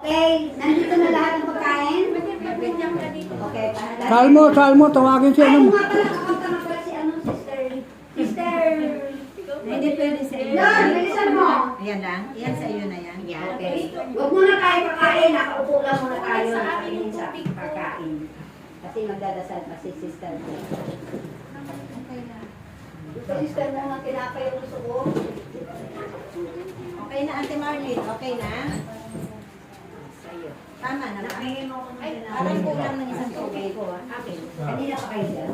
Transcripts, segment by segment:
Okay, nandito na lahat ng pagkain? Okay, Salmo, tawagin si Ay, ano. nga pala, kakanta nga pala si ano, sister. Hindi pwede sa iyo. Lord, bilisan mo. Ayan lang. Yan sa iyo na yan. Okay. Huwag muna tayo kakain, nakaupo lang muna tayo nakainin sa pagkain. Kasi magdadasal pa si sister ko. Ito sister mo nga tinapay yung gusto ko. Okay na, Ate Marlene. Okay na? Sa'yo. Tama na ba? Napingin mo kung Ay, tinapay. parang kulang ng isang tubig. Akin. Kanina pa kayo dyan?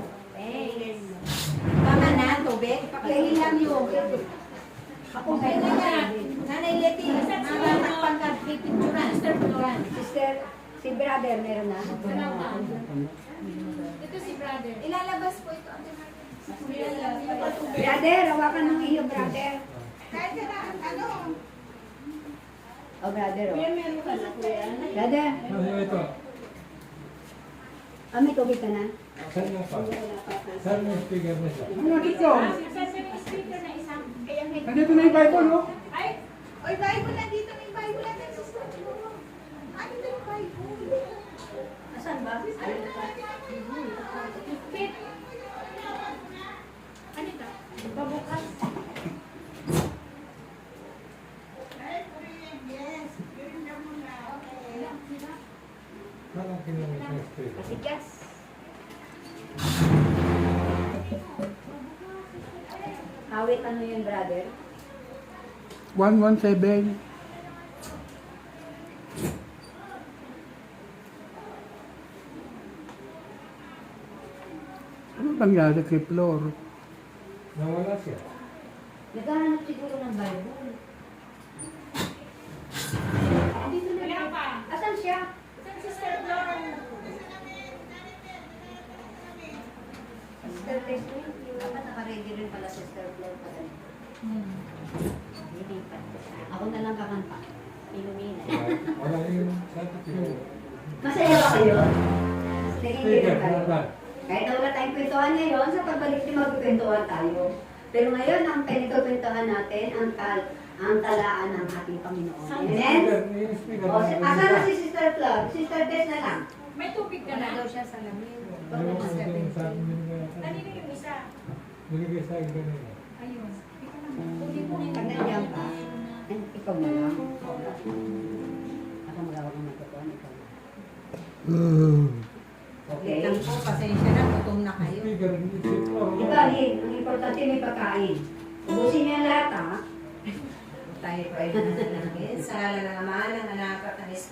Tama na, tubig. Pakihin lang yung. Ako Okay na yan. Nanay Leti, natatakpan ka, pipinturan. Sister, si brother meron na. Ito si brother. Ilalabas po ito, Ate Marlene. Brother, hawakan ng iyo, brother. Kahit ka na, ano? Oh, brother, oh. Meron ka na kuya. Brother, Ano ito? may tubig ka na? Saan yung pa? Saan yung speaker na siya? Ano dito? Sa speaker na isang. Kaya may... Nandito na yung Bible, no? Ay! Oy, Bible na dito. May Bible na dito. Ano na yung Bible? Asan ba? Fit. Ano ito? Pabukas. Saan ang kinamit ng speaker? Masigas. Awit ano yun, brother? 117. Ano nangyari kay Flor? Nawala siya. Naghahanap siguro ng Bible. Dito na. Wala pa. Asan siya? Isang sister Flor. Sister Leslie. Dapat naka-ready rin pala Sister Flor pala. Lilipat. Ako na lang kakanta. Ilumina. Wala yung certificate. Masaya ba kayo? Naging Speaker, tayo. wala. Kahit na wala tayong kwentuhan ngayon, sa pagbalik din magkwentuhan tayo. Pero ngayon, ang pinagkwentuhan natin, ang talaan ng ating Panginoon. Amen? Speaker, yung speaker. O, asan na si Sister Flor? Sister Tess na lang. May tubig ka na. siya sa lamin. Yung sa akin binigay. Kanina yung isa. Binigay sa akin kanina. Ayun. Tubig mo Pag nandiyan ka, ikaw na lang. Ako magawa ng magkwentuhan, ikaw na. Okay? Lang po, pasensya na, gutom na kayo. Speaker, hindi siya. Diba, ang importante may pagkain. Ubusin niyo ang lahat, ha? Tayo po ay nananangin. Sa ngalan ng Ama, ng Anak at ng Espiritu.